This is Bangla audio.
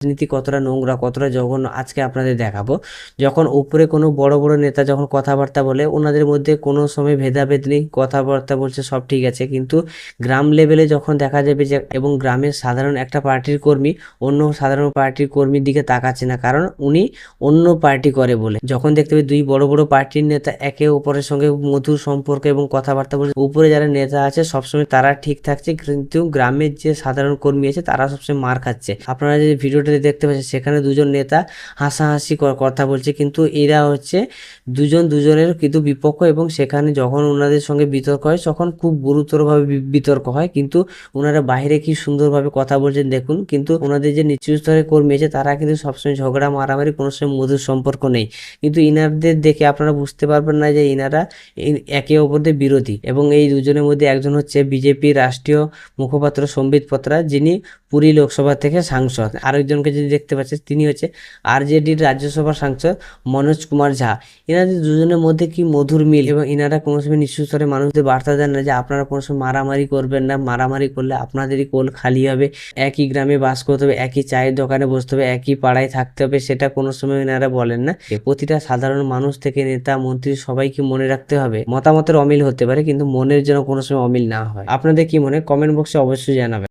রাজনীতি কতটা নোংরা, কতটা জঘন্য আজকে আপনাদের দেখাবো। যখন উপরে কোনো বড় বড় নেতা যখন কথাবার্তা বলে, ওনাদের মধ্যে কোনো সময় ভেদাভেদ নেই, কথাবার্তা বলছে সব ঠিক আছে, কিন্তু গ্রাম লেভেলে যখন দেখা যাবে যে এবং গ্রামের সাধারণ একটা পার্টির কর্মী অন্য সাধারণ পার্টির কর্মীর দিকে তাকাচ্ছে না, কারণ উনি অন্য পার্টি করে বলে। যখন দেখতে পাবে দুই বড় বড় পার্টির নেতা একে অপরের সঙ্গে মধুর সম্পর্ক এবং কথাবার্তা বলছে, উপরে যারা নেতা আছে সবসময় তারা ঠিক থাকছে, কিন্তু গ্রামের যে সাধারণ কর্মী আছে তারা সবসময় মার খাচ্ছে। আপনারা যে ভিডিওটাতে দেখতে পাচ্ছেন সেখানে দুজন নেতা হাসাহাসি কথা বলছে, কিন্তু এরা হচ্ছে দুজন দুজনের কিন্তু বিপক্ষ, এবং সেখানে যখন ওনাদের সঙ্গে বিতর্ক হয় তখন খুব গুরুতরভাবে বিতর্ক হয়, কিন্তু ওনারা বাইরে কি সুন্দরভাবে কথা বলছেন দেখুন। কিন্তু ওনাদের যে নিচু স্তরের কর্মী আছে তারা কিন্তু সবসময় ঝগড়া মারামারি, কোনো সময় মধুর সম্পর্ক নেই, কিন্তু ইনারদের দেখে আপনারা বুঝতে পারবেন না যে ইনারা একে অপরদের বিরোধী। এবং এই দুজনের মধ্যে একজন হচ্ছে বিজেপির রাষ্ট্রীয় মুখপাত্র সম্বিত পাত্রা, যিনি পুরী লোকসভা থেকে সাংসদ। আরেকজনকে যদি দেখতে পাচ্ছেন তিনি হচ্ছে আরজেডির রাজ্যসভার সাংসদ মনোজ কুমার ঝা। এনাদের দুজনের মধ্যে কি মধুর মিল, এবং এনারা কোনো সময় নিচু স্তরে মানুষদের বার্তা দেন না যে আপনারা কোনো সময় মারামারি করবেন না, মারামারি করলে আপনাদেরই কোল খালি হবে। একই গ্রামে বাস করতে হবে, একই চায়ের দোকানে বসতে হবে, একই পাড়ায় থাকতে হবে, সেটা কোনো সময় এনারা বলেন না। প্রতিটা সাধারণ মানুষ থেকে নেতা মন্ত্রী সবাইকে মনে রাখতে হবে, মতামতের অমিল হতে পারে কিন্তু মনের যেন কোনো সময় অমিল না হয়। আপনাদের কি মনে হয় কমেন্ট বক্সে অবশ্যই জানাবেন।